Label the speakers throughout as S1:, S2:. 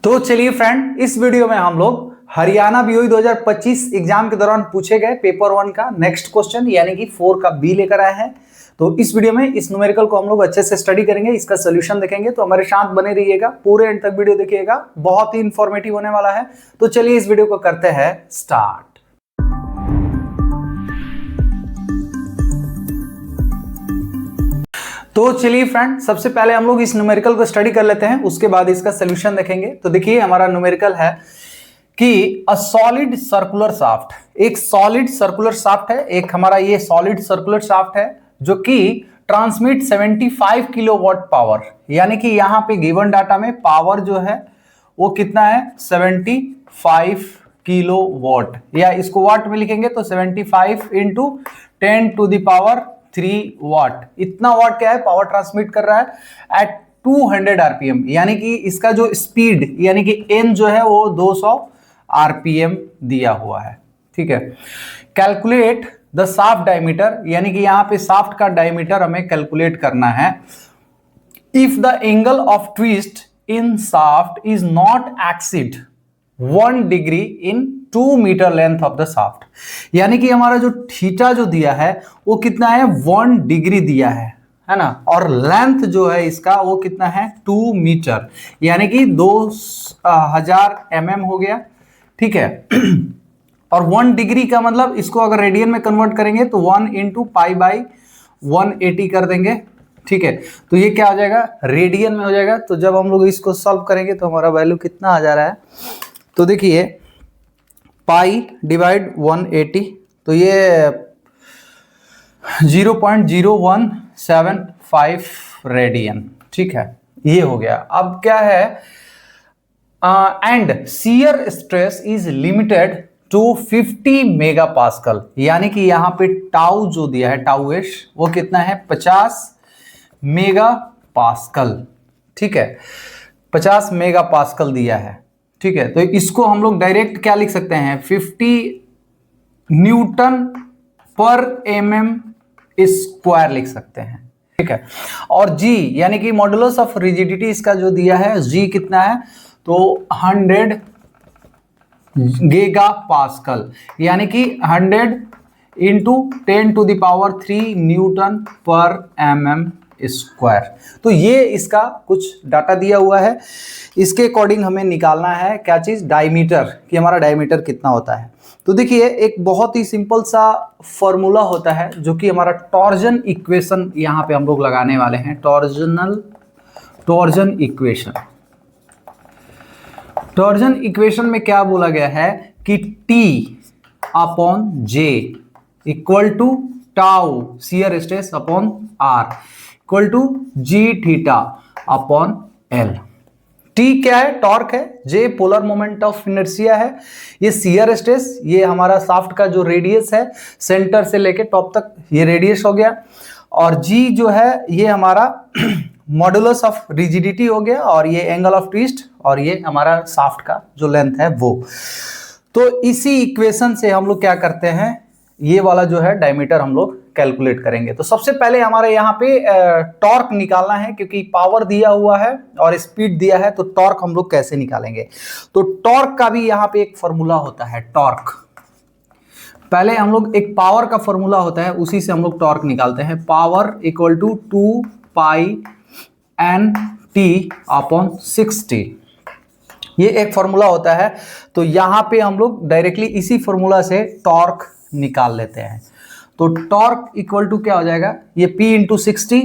S1: तो चलिए फ्रेंड, इस वीडियो में हम लोग हरियाणा बीओई 2025 एग्जाम के दौरान पूछे गए पेपर 1 का नेक्स्ट क्वेश्चन यानी कि 4 का बी लेकर आए हैं। तो इस वीडियो में इस न्यूमेरिकल को हम लोग अच्छे से स्टडी करेंगे, इसका सोल्यूशन देखेंगे। तो हमारे साथ बने रहिएगा, पूरे एंड तक वीडियो देखिएगा, बहुत ही इंफॉर्मेटिव होने वाला है। तो चलिए इस वीडियो को करते हैं स्टार्ट। तो चलिए फ्रेंड, सबसे पहले हम लोग इस न्यूमेरिकल को स्टडी कर लेते हैं, उसके बाद इसका सोल्यूशन देखेंगे। तो देखिए हमारा न्यूमेरिकल है कि अ सॉलिड सर्कुलर शाफ्ट, एक सॉलिड सर्कुलर शाफ्ट है, एक हमारा ये सॉलिड सर्कुलर शाफ्ट है जो कि ट्रांसमिट 75 किलोवाट पावर, यानी कि यहाँ पे गिवन डाटा में पावर जो है वो कितना है 75 किलोवाट, या इसको वाट में लिखेंगे तो 75 इंटू 10 टू द पावर 3 वाट। इतना वाट क्या है पावर ट्रांसमिट कर रहा है एट 200 आरपीएम, यानी कि इसका जो स्पीड यानी कि एन जो है वो 200 आरपीएम दिया हुआ है। ठीक है, कैलकुलेट द शाफ्ट डायमीटर, यानी कि यहां पे शाफ्ट का डायमीटर हमें कैलकुलेट करना है। If the angle of twist in shaft is not exceed 1 degree in 2 metre length of the shaft, यानी कि हमारा जो थीटा जो दिया है वो कितना है 1 डिग्री दिया है ना, और लेंथ जो है इसका वो कितना है 2 मीटर, यानी कि 2000 mm हो गया। ठीक है, और 1 डिग्री का मतलब इसको अगर रेडियन में कन्वर्ट करेंगे तो 1 इंटू पाई बाई 180 कर देंगे। ठीक है, तो ये क्या हो जाएगा रेडियन में हो जाएगा। तो जब हम लोग इसको सॉल्व करेंगे तो हमारा वैल्यू कितना आ जा रहा है, तो देखिए पाई डिवाइड 180, तो ये 0.0175 रेडियन। ठीक है, ये हो गया। अब क्या है, and shear stress is limited to 50 mega pascal, यानी कि यहां पे टाउ जो दिया है टाउ एस वो कितना है 50 मेगा पास्कल। ठीक है, 50 मेगा पास्कल दिया है। ठीक है, तो इसको हम लोग डायरेक्ट क्या लिख सकते हैं 50 न्यूटन पर एमएम स्क्वायर लिख सकते हैं। ठीक है, और जी यानी कि मॉडुलस ऑफ रिजिडिटी इसका जो दिया है जी कितना है तो 100 गीगा पास्कल, यानी कि 100 into 10 to the power 3 newton पर एमएम स्क्वायर। तो ये इसका कुछ डाटा दिया हुआ है, इसके अकॉर्डिंग हमें निकालना है क्या चीज डायमीटर, कि हमारा डायमीटर कितना होता है। तो देखिए एक बहुत ही सिंपल सा फॉर्मूला होता है जो कि हमारा टॉर्जन इक्वेशन यहां पे हम लोग लगाने वाले हैं। टॉर्जन इक्वेशन, टॉर्जन इक्वेशन में क्या बोला गया है कि T upon J equal to tau shear stress upon R equal to G theta upon L। T क्या है टॉर्क है, J polar moment of inertia है, ये शियर स्ट्रेस, ये हमारा शाफ्ट का जो रेडियस है सेंटर से लेके टॉप तक ये रेडियस हो गया, और G जो है ये हमारा मॉडुलस ऑफ रिजिडिटी हो गया, और ये एंगल ऑफ ट्विस्ट, और ये हमारा शाफ्ट का जो लेंथ है वो। तो इसी इक्वेशन से हम लोग क्या करते हैं ये वाला जो है डायमीटर हम लोग कैलकुलेट करेंगे। तो सबसे पहले हमारे यहाँ पे टॉर्क निकालना है, क्योंकि पावर दिया हुआ है और स्पीड दिया है, तो टॉर्क हम लोग कैसे निकालेंगे। तो टॉर्क का भी यहाँ पे एक फॉर्मूला होता है टॉर्क। पहले हम लोग एक पावर का फॉर्मूला होता है उसी से हम लोग टॉर्क निकालते हैं, power equal to 2 pi N T upon 60, ये एक फॉर्मूला होता है। तो यहां पे हम लोग डायरेक्टली इसी फॉर्मूला से टॉर्क निकाल लेते हैं। तो टॉर्क इक्वल टू क्या हो जाएगा, ये P इंटू 60,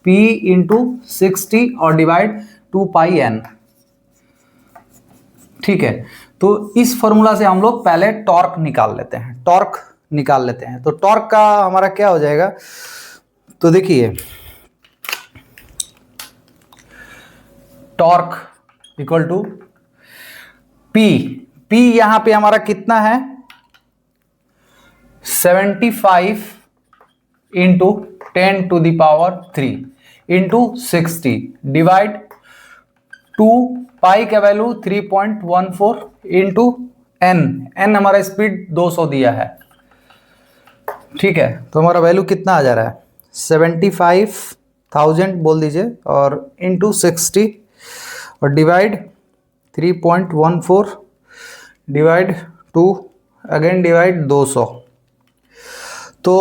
S1: P इंटू 60 और डिवाइड 2 पाई एन। ठीक है, तो इस फॉर्मूला से हम लोग पहले टॉर्क निकाल लेते हैं, टॉर्क निकाल लेते हैं। तो टॉर्क का हमारा क्या हो जाएगा, तो देखिए टॉर्क इक्वल टू P यहां पे हमारा कितना है 75 into 10 to the power 3 into 60 divide 2 pi का वैल्यू 3.14 इंटू एन हमारा स्पीड 200 दिया है। ठीक है, तो हमारा वैल्यू कितना आ जा रहा है 75,000 बोल दीजिए, और इंटू 60 और डिवाइड 3.14 डिवाइड 2 अगेन डिवाइड 200, तो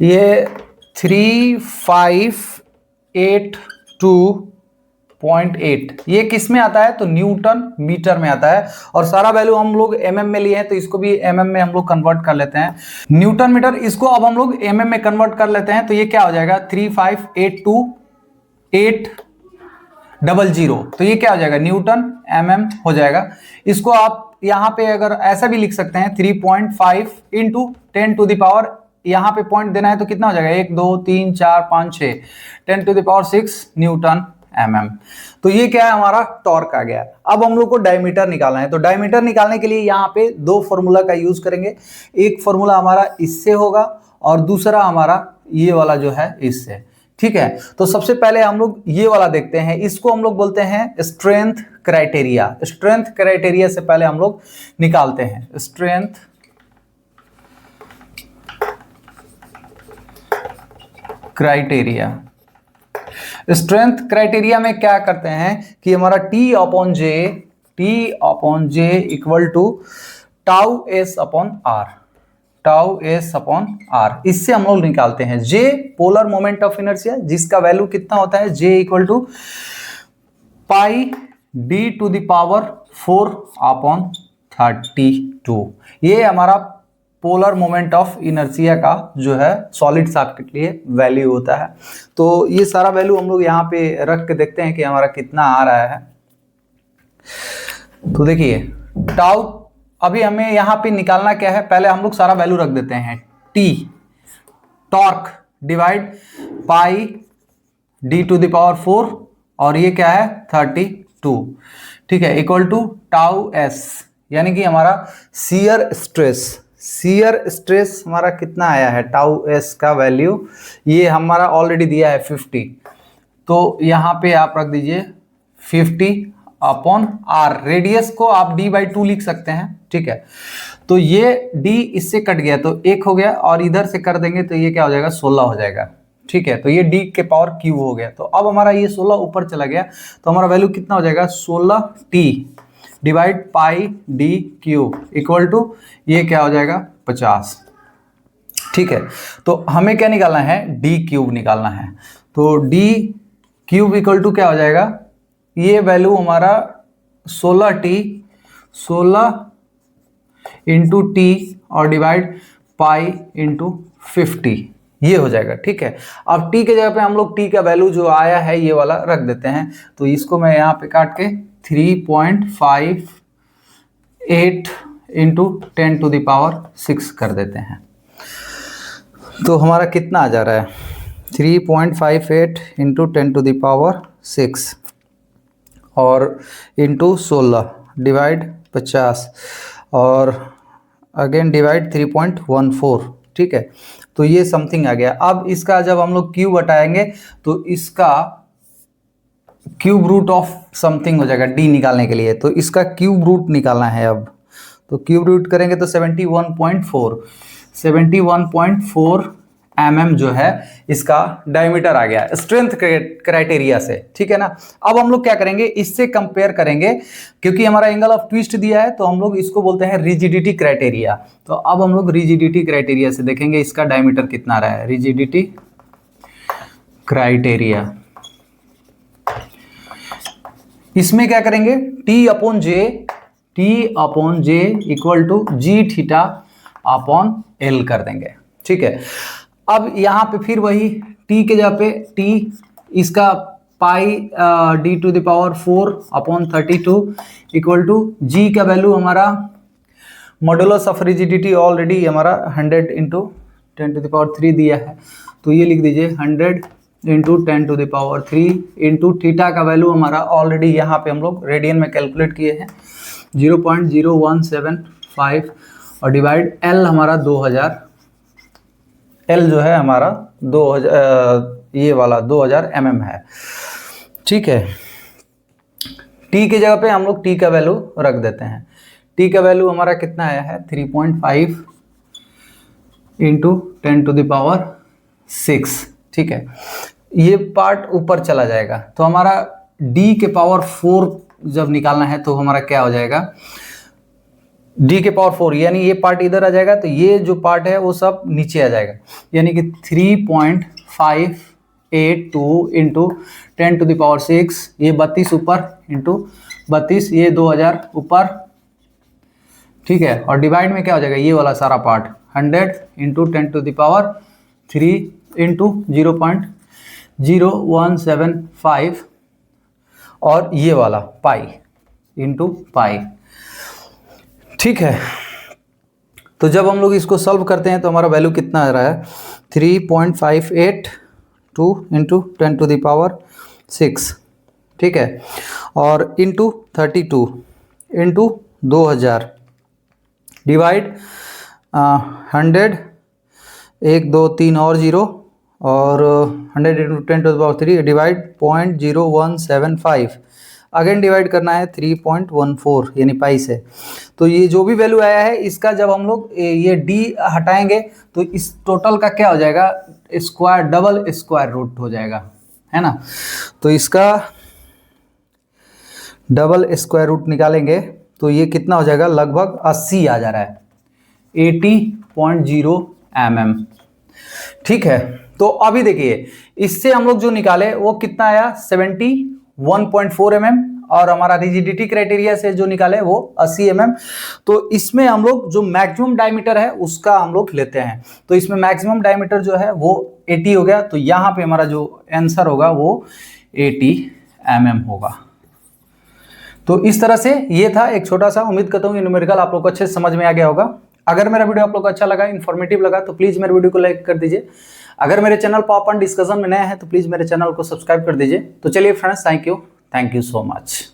S1: ये 3582.8 ये किस में आता है? तो न्यूटन मीटर में आता है। और सारा वैल्यू हम लोग एमएम में लिए हैं, तो इसको भी एमएम में हम लोग कन्वर्ट कर लेते हैं। न्यूटन मीटर, इसको अब हम लोग एमएम में कन्वर्ट कर लेते हैं, तो ये क्या हो जाएगा? 3582800, तो ये क्या हो जाएगा? न्यूटन एमएम हो जाएगा। इसको आप यहाँ पे अगर ऐसा भी लिख सकते हैं 3.5 इंटू 10 टू द पावर, यहाँ पे पॉइंट देना है तो कितना हो जाएगा? 1 2 3 4 5 6, 10 to the power 6 newton mm. तो ये क्या है? हमारा टॉर्क आ गया। अब हम लोग को डायमीटर निकालना है, तो डायमीटर निकालने के लिए यहाँ पे दो फॉर्मूला का यूज करेंगे। एक फॉर्मूला हमारा इससे होगा और दूसरा हमारा ये वाला जो है इससे, ठीक है। तो सबसे पहले हम लोग ये वाला देखते हैं, इसको हम लोग बोलते हैं स्ट्रेंथ क्राइटेरिया। स्ट्रेंथ क्राइटेरिया से पहले हम लोग निकालते हैं स्ट्रेंथ क्राइटेरिया। स्ट्रेंथ क्राइटेरिया में क्या करते हैं कि हमारा T upon J equal to tau S upon R, इससे हम लोग निकालते हैं J polar moment of inertia, जिसका वैल्यू कितना होता है? J equal to pi D to the power 4 upon 32। ये हमारा पोलर मोमेंट ऑफ इनर्शिया का जो है सॉलिड शाफ्ट के लिए वैल्यू होता है। तो ये सारा वैल्यू हम लोग यहाँ पे रख के देखते हैं कि हमारा कितना आ रहा है। तो देखिए टाउ, अभी हमें यहाँ पे निकालना क्या है? पहले हम लोग सारा वैल्यू रख देते हैं। T torque divide pi D to the power 4 और ये क्या है? 32, ठीक है, इक्वल टू टाउ एस, यानी कि हमारा शियर स्ट्रेस हमारा कितना आया है? टाउ एस का वैल्यू ये हमारा ऑलरेडी दिया है 50, तो यहाँ पे आप रख दीजिए 50 अपॉन आर। रेडियस को आप d/2 लिख सकते हैं, ठीक है। तो ये d इससे कट गया तो 1 हो गया, और इधर से कर देंगे तो ये क्या हो जाएगा? 16 हो जाएगा, ठीक है। तो ये d के पावर क्यूब हो गया। तो अब हमारा ये 16 ऊपर चला गया, तो हमारा वैल्यू कितना हो जाएगा? 16t divide pi D cube equal to ये क्या हो जाएगा? 50, ठीक है। तो हमें क्या निकालना है? डी क्यूब निकालना है। तो डी क्यूब इक्वल टू क्या हो जाएगा? ये वैल्यू हमारा 16 इंटू टी और डिवाइड पाई इंटू 50, ये हो जाएगा, ठीक है। अब टी के जगह पे हम लोग टी का वैल्यू जो आया है ये वाला रख देते हैं। तो इसको मैं यहाँ पे काट के 3.58 इंटू 10 टू द पावर 6 कर देते हैं। तो हमारा कितना आ जा रहा है? 3.58 इंटू 10 टू द पावर 6 और इंटू 16 डिवाइड 50 और अगेन डिवाइड 3.14, ठीक है। तो ये समथिंग आ गया। अब इसका जब हम लोग क्यूब हटाएंगे तो इसका क्यूब रूट ऑफ समथिंग हो जाएगा डी निकालने के लिए। तो इसका क्यूब रूट निकालना है अब। तो क्यूब रूट करेंगे तो 71.4 mm जो है इसका डायमीटर आ गया स्ट्रेंथ क्राइटेरिया से, ठीक है ना। अब हम लोग क्या करेंगे? इससे कंपेयर करेंगे, क्योंकि हमारा एंगल ऑफ ट्विस्ट दिया है तो हम लोग इसको बोलते हैं रिजिडिटी क्राइटेरिया। तो अब हम लोग रिजिडिटी क्राइटेरिया से देखेंगे इसका डायमीटर कितना रहा है। रिजिडिटी क्राइटेरिया, इसमें क्या करेंगे? T upon J equal to G theta upon L कर देंगे, ठीक है। अब यहाँ पे फिर वही T के जगह पे T इसका pi D to the power 4 upon 32 equal to G का वैल्यू हमारा मॉडुलस ऑफ रिजिडिटी ऑलरेडी हमारा 100 इंटू 10 टू द पावर 3 दिया है। तो ये लिख दीजिए 100 into 10 to the power 3 into theta का वैल्यू हमारा ऑलरेडी यहाँ पे हम लोग रेडियन में कैलकुलेट किए हैं 0.0175 और डिवाइड एल हमारा 2000, एल जो है हमारा 2000 ये वाला 2000 mm है, ठीक है। टी के जगह पे हम लोग टी का वैल्यू रख देते हैं। टी का वैल्यू हमारा कितना आया है? 3.5 इंटू 10 टू द पावर 6, ठीक है। ये पार्ट ऊपर चला जाएगा तो हमारा d के पावर 4 जब निकालना है तो हमारा क्या हो जाएगा, d के पावर 4 यानी ये पार्ट इधर आ जाएगा, तो ये जो पार्ट है वो सब नीचे आ जाएगा, यानी कि 3.582 इंटू 10⁶, ये 32 ऊपर इंटू 32, ये 2000 ऊपर, ठीक है। और डिवाइड में क्या हो जाएगा, ये वाला सारा पार्ट 100 इंटू 10⁻³ इंटू 0.0175 और ये वाला पाई इंटू पाई, ठीक है। तो जब हम लोग इसको सॉल्व करते हैं तो हमारा वैल्यू कितना आ रहा है, 3.582 इंटू 10⁶, ठीक है, और इंटू 32 इंटू 2000 डिवाइड 100, 1 2 3 और 0, और 100 इंटू 10⁻³ डिवाइड 0.0175, अगेन डिवाइड करना है 3.14 यानी पाई से। तो ये जो भी वैल्यू आया है इसका जब हम लोग ये d हटाएंगे तो इस टोटल का क्या हो जाएगा, स्क्वायर, डबल स्क्वायर रूट हो जाएगा, है ना। तो इसका डबल स्क्वायर रूट निकालेंगे तो ये कितना हो जाएगा, लगभग 80 आ जा रहा है, 80.0 mm, ठीक है। तो अभी देखिए इससे हम लोग जो निकाले वो कितना आया, 71.4 mm, और हमारा रिजिडिटी क्राइटेरिया से जो निकाले वो 80 mm। तो इसमें हम लोग जो मैक्सिमम डायमीटर है उसका हम लोग लेते हैं, तो इसमें मैक्सिमम डायमीटर जो है वो 80 हो गया, तो यहाँ पे हमारा जो आंसर होगा वो 80 mm होगा। तो इस तरह से ये था एक छोटा सा, उम्मीद करता हूँ ये न्यूमेरिकल आप लोग को अच्छे से समझ में आ गया होगा। अगर मेरा वीडियो आप लोग को अच्छा लगा, इन्फॉर्मेटिव लगा, तो प्लीज मेरे वीडियो को लाइक कर दीजिए। अगर मेरे चैनल पर अपन डिस्कशन में नए हैं तो प्लीज मेरे चैनल को सब्सक्राइब कर दीजिए। तो चलिए friends, thank you so much.